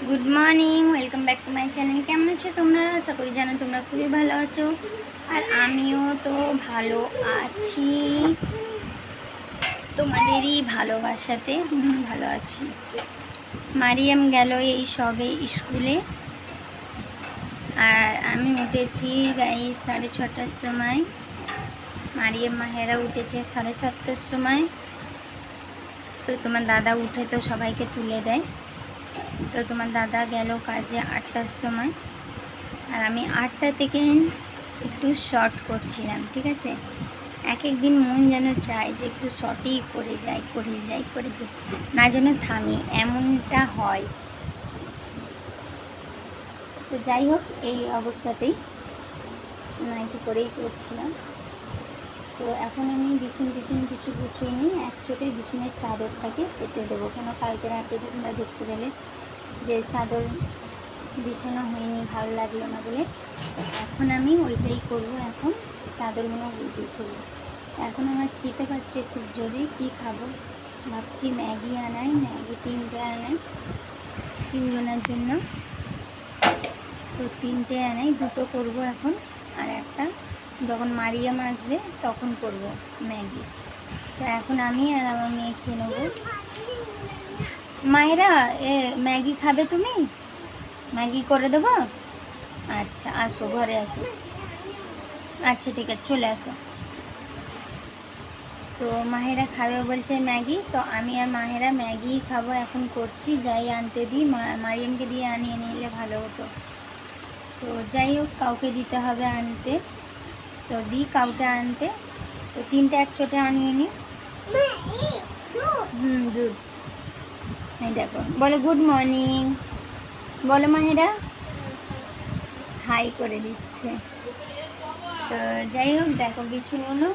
Good morning, welcome back to my channel. কেমন আছো তোমরা? আশা করি জানো তোমরা খুবই ভালো আছো, আর আমিও তো ভালো আছি। তোমাদেরই ভালোবাসাতে ভালো আছি। মারিয়াম গেল এই সবে স্কুলে, আর আমি উঠেছি গাই 6:30টার সময়। মারিয়াম মাহেরা উঠেছে 7:30টার সময়। তো তোমার দাদা উঠে তো সবাইকে তুলে দেয়। তো তোমার দাদা গেল কাজে 8টার সময়, আর আমি 8টা থেকে একটু শর্ট করছিলাম। ঠিক আছে, এক এক দিন মন যেন চায় যে একটু শর্টই করে যাই, না যেন থামি, এমনটা হয়। তো যাই হোক, এই অবস্থাতেই নাইটি করেই করছিলাম। তো এখন আমি বিছুন কিছু গুছিয়ে নিই, এক চোটে বিছুনের চাদরটাকে পেতে দেবো। কেন কালকে রাতে তোমরা দেখতে পেলে যে চাদর বিছানো হয়নি, ভালো লাগলো না বলে। এখন আমি ওইটাই করব। এখন চাদরগুলো বিছাবো। এখন আমার খেতে পাচ্ছে খুব জোরে। কি খাবো ভাবছি, ম্যাগি 3টে আনাই 3জনের জন্য। তো 3টে আনাই, 2টো করবো এখন, আর একটা যখন মারিয়াম আসবে তখন করব ম্যাগি। তো এখন আমি আর আমার মেয়ে খেয়ে নেবো। মায়েরা ম্যাগি খাবে? তুমি ম্যাগি করে দেবো? আচ্ছা, আসো, ঘরে আসো। আচ্ছা ঠিক আছে, চলে আসো। তো মাহেরা খাবে বলছে ম্যাগি, তো আমি আর মাহেরা ম্যাগি খাবো। এখন করছি, যাই আনতে দিই। মারিয়ামকে দিয়ে আনিয়ে নিলে ভালো হতো। তো যাই হোক, কাউকে দিতে হবে আনতে, তো দিই কাউকে আনতে। তো 3টে একচোটে আনিয়ে নিই। দুধ। এই দেখো, বলো গুড মর্নিং, বলো মাহেরা। হাই করে দিচ্ছে। তো যাই হোক, দেখো বিছুনগুলো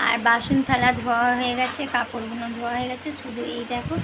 আর বাসন থালা ধোয়া হয়ে গেছে, কাপড়গুলো ধোয়া হয়ে গেছে। শুধু এই দেখো,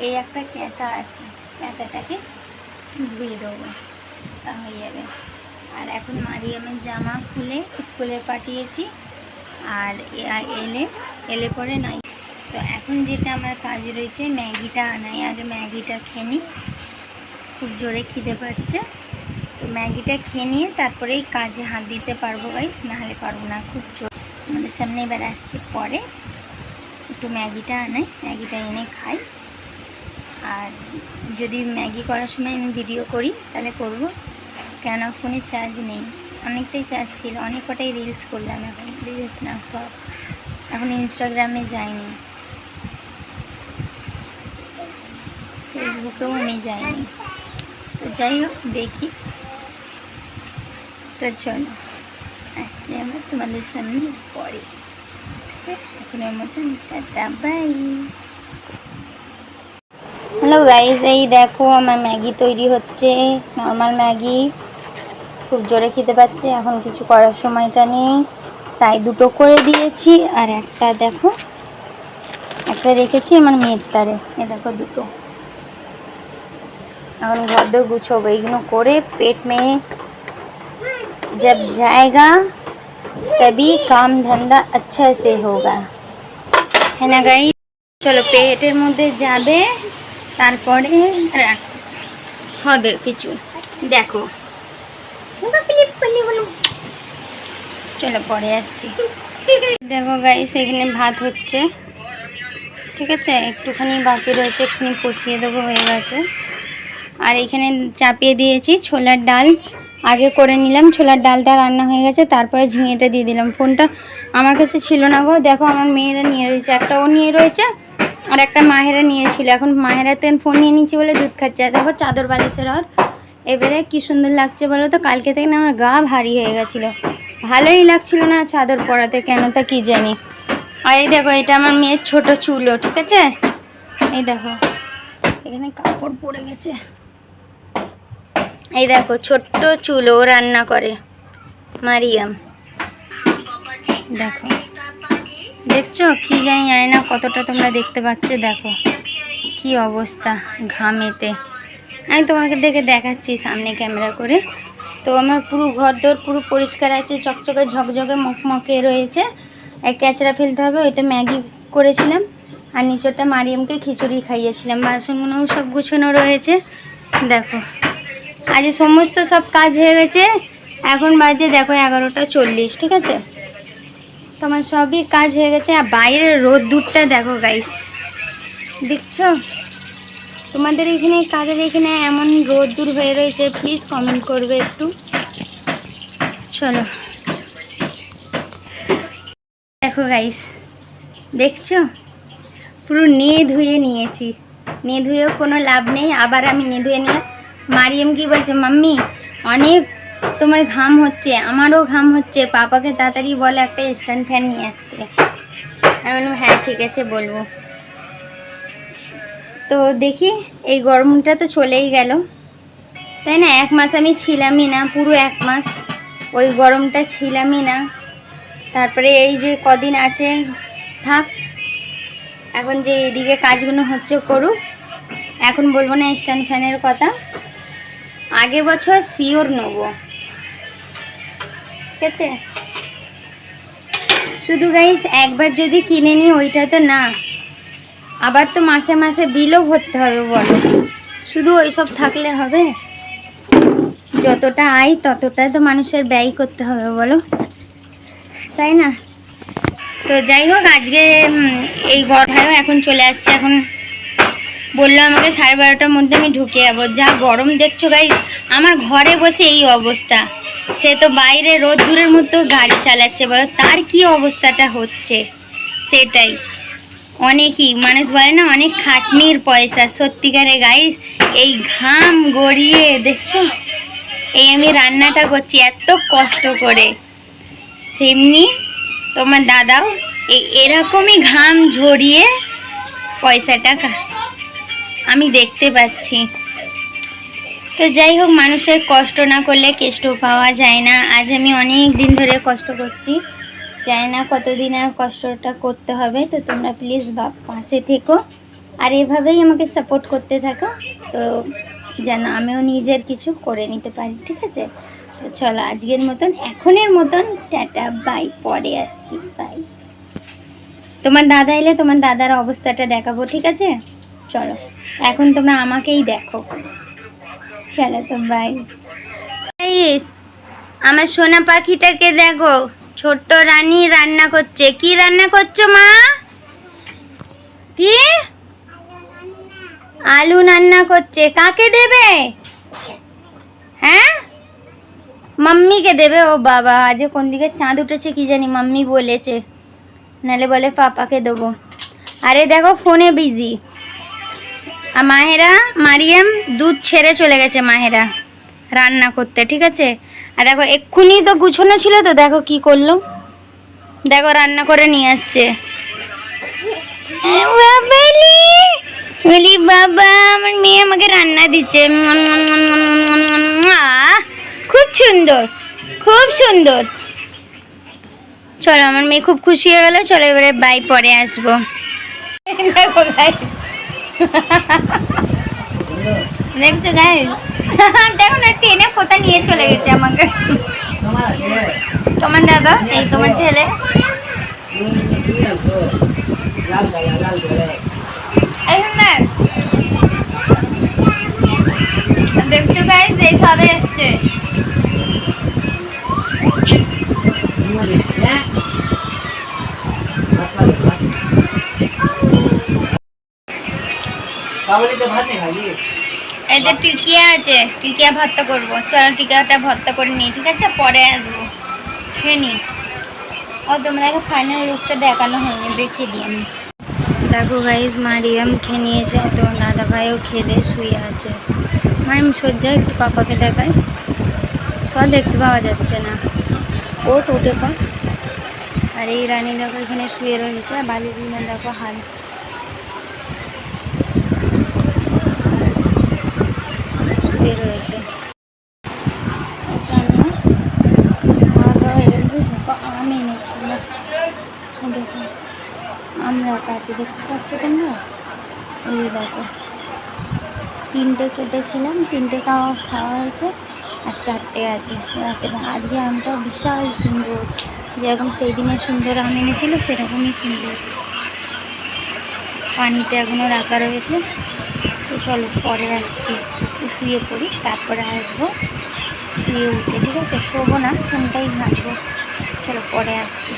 এই একটা ক্যাঁথা আছে, ক্যাঁথাটাকে ধুয়ে দেবো, তা হয়ে যাবে। আর এখন মারিয়ামের জামা খুলে স্কুলে পাঠিয়েছি, আর এলে পরে নাই। তো এখন যেটা আমার কাজ রয়েছে, ম্যাগিটা আনাই। আগে ম্যাগিটা খেয়ে নিই, খুব জোরে খিদে পাচ্ছে। তো ম্যাগিটা খেয়ে নিয়ে তারপরেই কাজে হাত দিতে পারবো গাইস, নাহলে পারবো না। খুব জোর আমাদের সামনে এবার আসছি, পরে একটু ম্যাগিটা আনাই, ম্যাগিটা এনে খাই। আর যদি ম্যাগি করার সময় আমি ভিডিও করি তাহলে করব, কেন ফোনে চার্জ নেই। অনেকটাই চার্জ ছিল, অনেক কটাই রিলস করলাম। এখন রিলস না, সব এখন ইনস্টাগ্রামে যাইনি, ফেসবুকেও আমি যাইনি। তো যাই হোক, দেখি। তো চলো, আসছি আমরা তোমাদের সামনে পরে। এখনের মতন টাটা, বাই। হ্যালো গাইস, এই দেখো আমার ম্যাগি তৈরি হচ্ছে, নর্মাল ম্যাগি। খুব জোরে খেতে পাচ্ছে, এখন কিছু করার সময়টা নেই, তাই 2টো করে দিয়েছি। আর একটা দেখো, একটা রেখেছি আমার মেয়ের তারে। এ দেখো 2টো। এখন ঘরদোর গুছোবো, এইগুলো করে पेट में जब जाएगा तभी काम धंधा अच्छा से होगा, है ना गाइस? চলো, পেটের মধ্যে যাবে, তারপরে হবে কিছু। দেখো, চলো পরে আসছি। দেখো গাইস, এখানে ভাত হচ্ছে। ঠিক আছে, একটুখানি বাকি রয়েছে, এখানে কষিয়ে দেবো, হয়ে গেছে। আর এখানে চাপিয়ে দিয়েছি ছোলার ডাল, আগে করে নিলাম। ছোলার ডালটা রান্না হয়ে গেছে, তারপরে ঝিঙেটা দিয়ে দিলাম। ফোনটা আমার কাছে ছিল না গো, দেখো আমার মেয়েরা নিয়ে রয়েছে, একটা ও নিয়ে রয়েছে, আর একটা মাহেরা নিয়েছিল। এখন মাহেরাতে ফোন নিয়ে নিচ্ছি বলে দুধ খাচ্ছে। আর দেখো চাদর বালিশের আর এবারে কি সুন্দর লাগছে বলো তো। কালকে থেকে না আমার গা ভারী হয়ে গেছিলো, ভালোই লাগছিল না চাদর পরাতে, কেন তা কি জানি। আর এই দেখো, এটা আমার মেয়ের ছোট চুলও। ঠিক আছে, এই দেখো এখানে কাপড় পড়ে গেছে। এই দেখো ছোট্ট চুলও রান্না করে মারিয়াম। দেখো, দেখছো কি জানি না কতটা তোমরা দেখতে পাচ্ছ। দেখো কি অবস্থা ঘামেতে। আমি তোমাকে দেখাচ্ছি সামনে ক্যামেরা করে। তো আমার পুরো ঘরদোর পুরো পরিষ্কার আছে, চকচকে ঝকঝকে মকমকে রয়েছে। এক ক্যাচড়া ফেলতে হবে। ওইটা ম্যাগি করেছিলাম, আর নিচেরটা মারিয়ামকে খিচুড়ি খাইয়েছিলাম। বাসনগুলোও সব গুছানো রয়েছে। দেখো আজ সমস্ত সব কাজ হয়ে গেছে, এখন বাজে দেখো 11:40, ঠিক আছে? তোমার সবই কাজ হয়ে গেছে। আর বাইরের রোদ্দুরটা দেখো গাইস, দেখছো? তোমাদের এখানে কাজের এখানে এমন রোদ্দুর হয়ে রয়েছে, প্লিজ কমেন্ট করবে একটু। চলো দেখো গাইস, দেখছো পুরো নিয়ে ধুয়ে নিয়েছি। নিয়ে ধুয়েও কোনো লাভ নেই, আবার আমি নিয়ে ধুয়ে নিয়ে মারিয়াম কি বলছে, মাম্মি অনেক তোমার ঘাম হচ্ছে, আমারও ঘাম হচ্ছে, পাপাকে তাড়াতাড়ি বলে একটা স্ট্যান্ড ফ্যান নিয়ে আসতে। আমি বললাম হ্যাঁ ঠিক আছে বলবো। তো দেখি এই গরমটা তো চলেই গেল, তাই না? 1 মাস আমি ছিলামই না, পুরো 1 মাস ওই গরমটা ছিলামই না। তারপরে এই যে কদিন আছে থাক, এখন যে এদিকে কাজগুলো হচ্ছে করুক, এখন বলবো না স্ট্যান্ড ফ্যানের কথা। আগে বছর শিওর নেবো, ঠিক আছে? শুধু গাইস একবার যদি কিনে নিই ওইটা তো না, আবার তো মাসে মাসে বিলও ভরতে হবে বলো, শুধু ওইসব থাকলে হবে? যতটা আয় ততটা তো মানুষের ব্যয় করতে হবে বলো, তাই না? তো যাই হোক, আজকে এই ভাইও এখন চলে আসছে। এখন বললো আমাকে 12:30টার মধ্যে আমি ঢুকে যাবো। যা গরম দেখছো গাইস, আমার ঘরে বসে এই অবস্থা, সে তো বাইরে রোদ্দুরের মতো গাড়ি চালাচ্ছে, বলো তার কি অবস্থাটা হচ্ছে। সেটাই, অনেকই মানুষ বলে না অনেক খাটনির পয়সা, সত্যিকারে গাইস। এই ঘাম গড়িয়ে দেখছো, এই আমি রান্নাটা করছি এত কষ্ট করে, তেমনি তোমার দাদাও এরকমই ঘাম ঝরিয়ে পয়সাটা আমি দেখতে পাচ্ছি। তো যাই হোক, মানুষের কষ্ট না করলে কেষ্ট পাওয়া যায় না। আজ আমি অনেক দিন ধরে কষ্ট করছি, জানি না কতদিন আর কষ্টটা করতে হবে। তো তোমরা প্লিজ পাশে থেকো আর এভাবেই আমাকে সাপোর্ট করতে থাকো, তো যেন আমিও নিজের কিছু করে নিতে পারি, ঠিক আছে? তো চলো আজকের মতন, এখনের মতন টাটা, বাই, পরে আসছি, বাই। তোমার দাদা এলে তোমার দাদার অবস্থাটা দেখাবো, ঠিক আছে? চলো এখন তোমরা আমাকেই দেখো, চলো তো বাই। আমার সোনা পাখিটাকে দেখো, ছোট্ট রানী রান্না করছে। কি রান্না করছো মা? কি? আলু রান্না করছে। কাকে দেবে? হ্যাঁ, মাম্মিকে দেবে। ও বাবা, আজ কোন দিকে চাঁদ উঠেছে কি জানি, মাম্মি বলেছে, নালে বলে পাপাকে দেবো। আরে দেখো ফোনে বিজি। আর মাহেরা, মারিয়াম দুধ ছেড়ে চলে গেছে মাহেরা রান্না করতে, ঠিক আছে? আর দেখো এক্ষুনি তো গুছানো ছিল, তো দেখো কি করলো, দেখো রান্না করে নিয়ে আসছে। বলি বাবা, আমার মেয়ে আমাকে রান্না দিচ্ছে, খুব সুন্দর, খুব সুন্দর। চলো, আমার মেয়ে খুব খুশি হয়ে গেল। চলো এবারে বাই, পরে আসবো। দেখো গাইস, দেখছো গাইস, দেখো না ট্রেনে কোথা নিয়ে চলে গেছে আমাকে তোমার দাদা, এই তোমার ছেলে। দেখছো গাইস, এই সবে এসছে। এই যে টিকিয়া আছে, টিকিয়া ভর্তা করবো। চলো টিকিয়াটা ভর্তা করে নিই, ঠিক আছে? পরে আসবো, খেয়ে নি। ও তোমাদেরকে ফাইনাল লুকটা দেখানো হয়নি, দেখিয়ে দিই আমি। দেখো গাইজ, মারিয়াম খেয়ে নিয়েছে, তো দাদা ভাইও খেলে শুয়ে আছে। মারিয়াম সজ্জা, একটু পাপাকে দেখায়, সব দেখতে পাওয়া যাচ্ছে না, ওট উঠে পা। আর এই রানী দেখো এখানে শুয়ে রয়েছে, বালিশগুলো দেখো হাল, শুয়ে রয়েছে। খাওয়া দাওয়া হয়ে গেছে। দেখো আম এনেছিল, দেখো আম রাখা আছে, দেখতে পাচ্ছ তোমরা? এই দেখো 3টে কেটেছিলাম, 3টে খাওয়া হয়েছে, আর 4টে আছে রাতে। আজকে আমটা বিশাল সুন্দর, যেরকম সেই দিনে সুন্দর আম এনেছিল সেরকমই সুন্দর। পানিতে এখনও রাখা রয়েছে। তো চলো পরে আসছি। একটু শুয়ে পড়ি, তারপরে আসবো শুয়ে উঠে, ঠিক আছে? শোবো না, ফোনটাই ঘাঁটবো। চলো পরে আসছি,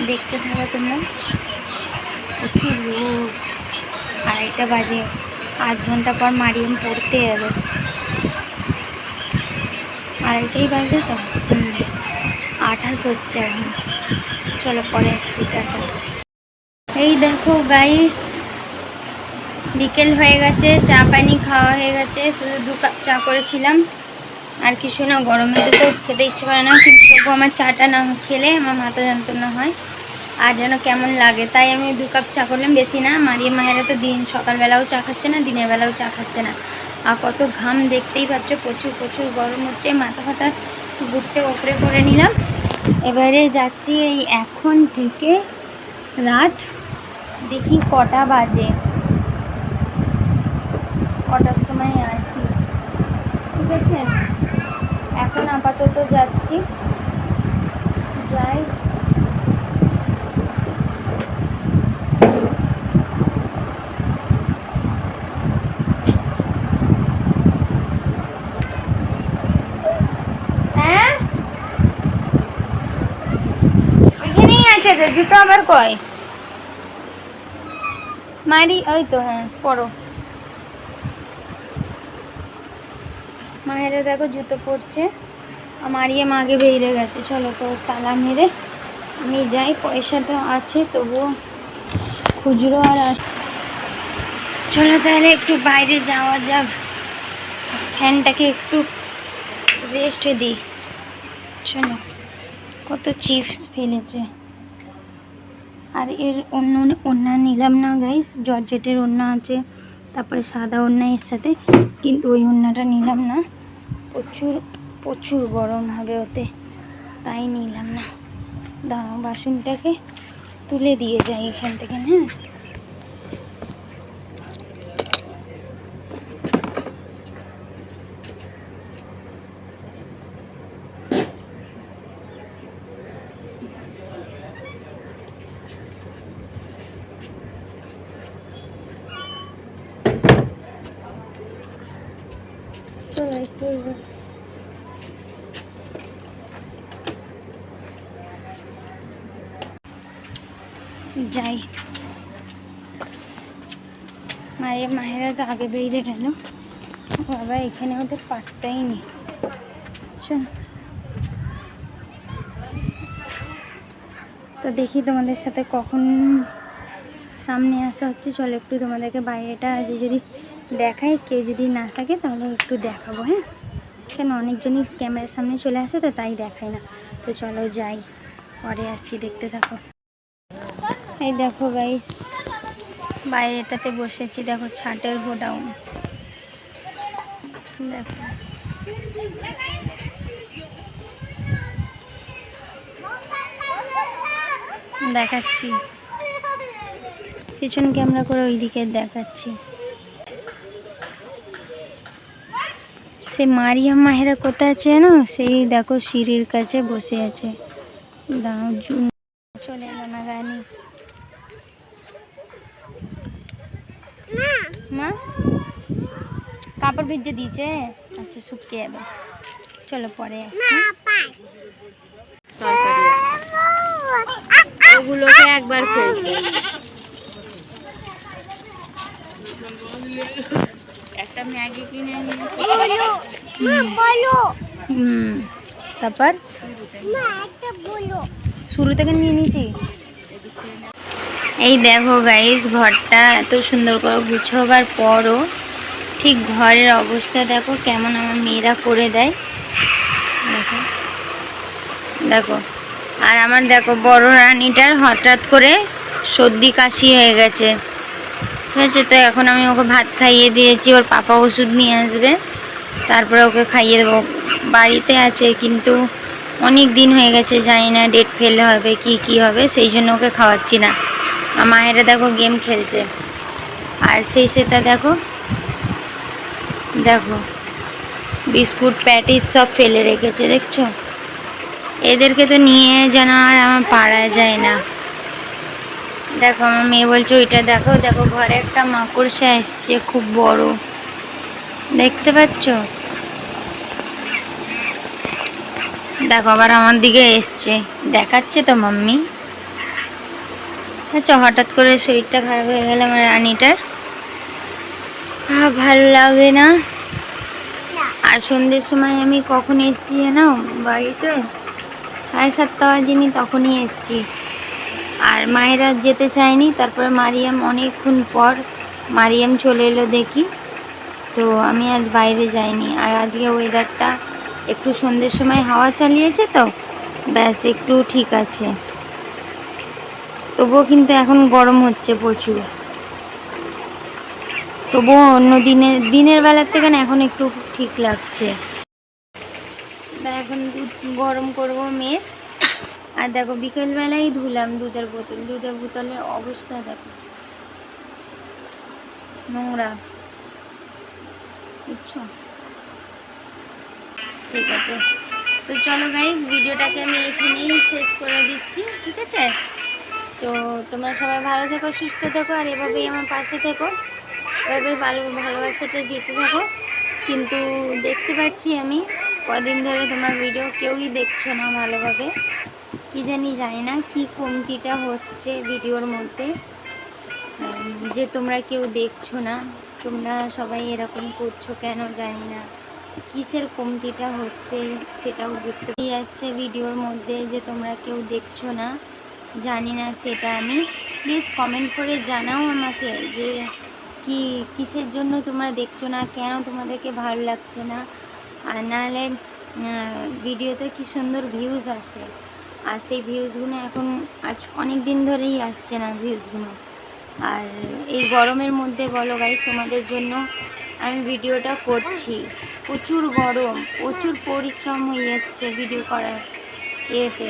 দেখতে থাকো তোমরা। প্রচুর রোদ, 2:30 বাজে, 8 ঘন্টা পর মারিয়াম পড়তে যাবে। 2:30 বাজে তো, 28 হচ্ছে এখন। চলো পরে আসছি, টাটা। এই দেখো গাইস, বিকেল হয়ে গেছে, চা পানি খাওয়া হয়ে গেছে, শুধু 2 কাপ চা করেছিলাম, আর কিছু না। গরমে তো খেতে ইচ্ছে করে না, কিন্তু তবু আমার চাটা না খেলে আমার মাথা যন্ত্রণা হয় আর যেন কেমন লাগে, তাই আমি 2 কাপ চা করলাম, বেশি না। মারিয়া মায়েরা তো সকালবেলাও চা খাচ্ছে না, দিনের বেলাও চা খাচ্ছে না। আর কত ঘাম দেখতেই পাচ্ছ, প্রচুর প্রচুর গরম হচ্ছে। মাথা ফাটা ঘুরতে ওপরে করে নিলাম। এবারে যাচ্ছি এই এখন থেকে রাত, দেখি কটা বাজে, কটার সময় আসি, ঠিক আছে? এখন আপাতত যাচ্ছি, যাই। হ্যাঁ, এখানেই আছে তো, জুতো আবার কয় মারি, ওই তো, হ্যাঁ পরো। মায়েরা দেখো জুতো পরছে, মারিয়ে আগে বেরিয়ে গেছে। চলো তো তালা মেরে আমি যাই, পয়সাটা আছে তবুও খুচরো আর চলো তাহলে একটু বাইরে যাওয়া যাক, ফ্যানটাকে একটু রেস্ট দিই। চলো, কত চিপস ফেলেছে। আর এর ওড়না নিলাম না গাইস, জর্জেটের ওড়না আছে, তারপরে সাদা ওড়না এর সাথে, কিন্তু ওই ওড়নাটা নিলাম না, প্রচুর প্রচুর গরম হবে ওতে, তাই নিলাম না। দাঁড়াও, বাসনটাকে তুলে দিয়ে যাই এখান থেকে। হ্যাঁ, চলো একটু যাই। মায়েরা তো আগে বেরিয়ে গেল, বাবা এখানে ওদের পাত্তাই নেই। চল, তো দেখি তোমাদের সাথে কখন সামনে আসা হচ্ছে। চলো একটু তোমাদেরকে বাইরেটা আজ যদি দেখাই, কেউ যদি না থাকে তাহলে একটু দেখাবো। হ্যাঁ, কেন অনেকজনই ক্যামেরার সামনে চলে আসে তো, তাই দেখায় না। তো চলো যাই, পরে আসছি, দেখতে থাকো। এই দেখো গাইস, বাইরেটাতে বসেছি, দেখো ছাটের গোডাউন, দেখো দেখাচ্ছি, পিছন ক্যামেরা করে ওইদিকে দেখাচ্ছি। সেই মারিয়াম মাহেরা কোথায় আছে না, সেই দেখো সিঁড়ির কাছে বসে আছে। দাঁড়াও, চলে এলো না রানী মা, কাপড় ভিজে দিয়েছে, আচ্ছা শুকিয়ে যাবে। চলো পরে আসছি। ওগুলোকে একবার করবে, একটা ম্যাগি কিনে তারপর শুরু থেকে নিয়ে নিয়েছি। এই দেখো গাইস, ঘরটা এত সুন্দর করে গুছোবার পরও ঠিক ঘরের অবস্থা দেখো কেমন আমার মেয়েরা করে দেয়। দেখো দেখো, আর আমার দেখো বড় রানীটার হঠাৎ করে সর্দি কাশি হয়ে গেছে, ঠিক আছে? তো এখন আমি ওকে ভাত খাইয়ে দিয়েছি, ওর পাপা ওষুধ নিয়ে আসবে, তারপরে ওকে খাইয়ে দেবো। বাড়িতে আছে কিন্তু অনেক দিন হয়ে গেছে, জানি না ডেট ফেল হবে কি হবে, সেই জন্য ওকে খাওয়াচ্ছি না। আর মায়েরা দেখো গেম খেলছে, আর সেই সেটা দেখো দেখো বিস্কুট প্যাটিস সব ফেলে রেখেছে, দেখছো? এদেরকে তো নিয়ে যেন আর আমার পারা যায় না। দেখো আমার মেয়ে বলছে ওইটা দেখো, দেখো ঘরে একটা মাকড়সা এসছে খুব বড়, দেখতে পাচ্ছ? দেখো আবার আমার দিকে এসছে, দেখাচ্ছে তো মাম্মি। আচ্ছা, হঠাৎ করে শরীরটা খারাপ হয়ে গেল আমার রানীটার। ভালো লাগে না। আর সন্ধ্যের সময় আমি কখন এসছি জানো বাড়িতে? 7:30 বাজেনি, তখনই এসছি। আর মায়েরা যেতে চায়নি, তারপরে মারিয়াম অনেকক্ষণ পর মারিয়াম চলে এলো দেখি, তো আমি আজ বাইরে যাইনি। আর আজকে ওয়েদারটা একটু সন্ধ্যের সময় হাওয়া চালিয়েছে তো ব্যাস একটু ঠিক আছে, তবুও কিন্তু এখন গরম হচ্ছে প্রচুর। তবুও অন্য দিনের বেলার থেকে না এখন একটু ঠিক লাগছে। এখন দুধ গরম করবো মেয়ের। আর দেখো বিকেলবেলায় ধুলাম দুধের বোতলের অবস্থা দেখো, নোংরা, বুঝছো? ঠিক আছে, তো চলো গাইজ, ভিডিওটাকে আমি এখানেই শেষ করে দিচ্ছি, ঠিক আছে? তো তোমরা সবাই ভালো থেকো, সুস্থ থেকো, আর এভাবেই আমার পাশে থেকো, এভাবেই ভালোবাসাটা দিতে থাকো। কিন্তু দেখতে পাচ্ছি আমি কদিন ধরে তোমার ভিডিও কেউই দেখছো না ভালোভাবে, কি জানি না কি কমতিটা হচ্ছে ভিডিওর মধ্যে, যে তোমরা কেউ দেখছো না। তোমরা সবাই এরকম করছো কেন জানি না, কিসের কমতিটা হচ্ছে সেটাও বুঝতে যাচ্ছে ভিডিওর মধ্যে, যে তোমরা কেউ দেখছো না জানি না সেটা। আমি প্লিজ কমেন্ট করে জানাও আমাকে যে কিসের জন্য তোমরা দেখছো না, কেন তোমাদেরকে ভালো লাগছে না। আর নাহলে ভিডিওতে কি সুন্দর ভিউজ আসে, আর সেই ভিউজগুলো এখন আজ অনেক দিন ধরেই আসছে না ভিউজগুলো। আর এই গরমের মধ্যে বলো গাইস, তোমাদের জন্য আমি ভিডিওটা করছি, প্রচুর গরম, প্রচুর পরিশ্রম হয়ে যাচ্ছে ভিডিও করার এতে।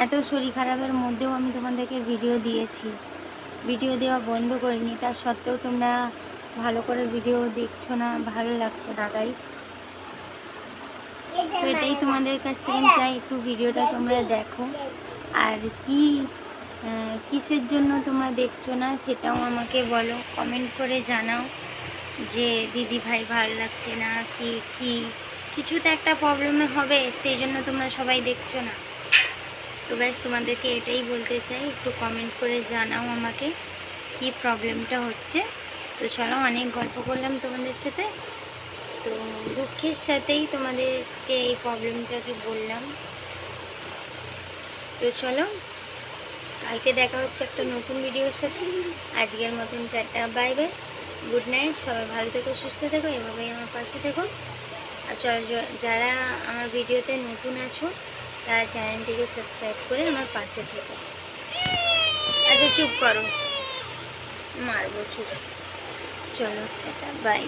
এত শরীর খারাপের মধ্যেও আমি তোমাদেরকে ভিডিও দিয়েছি, ভিডিও দেওয়া বন্ধ করিনি, তার সত্ত্বেও তোমরা ভালো করে ভিডিও দেখছো না, ভালো লাগছে না গাইস। তো এটাই তোমাদের কাছ থেকে চাই, একটু ভিডিওটা তোমরা দেখো, আর কিসের জন্য তোমরা দেখছো না সেটাও আমাকে বলো, কমেন্ট করে জানাও যে দিদি ভাই ভালো লাগছে না, কিছু তো একটা প্রবলেমে হবে, সেই জন্য তোমরা সবাই দেখছো না। তো ব্যাস তোমাদেরকে এটাই বলতে চাই, একটু কমেন্ট করে জানাও আমাকে কি প্রবলেমটা হচ্ছে। তো চলো, অনেক গল্প করলাম তোমাদের সাথে, তো দুঃখের সাথেই তোমাদেরকে এই প্রবলেমটাকে বললাম। তো চলো, কালকে দেখা হচ্ছে একটা নতুন ভিডিওর সাথে। আজকের মতন tata, bye bye, good night, সবাই ভালো থেকো, সুস্থ থেকো, এভাবেই আমার পাশে থেকো। আর চলো, যারা আমার ভিডিওতে নতুন আছো তারা চ্যানেলটিকে সাবস্ক্রাইব করে আমার পাশে থেকো। আচ্ছা চুপ করো, মারবো চুপ। চলো টাটা, বাই।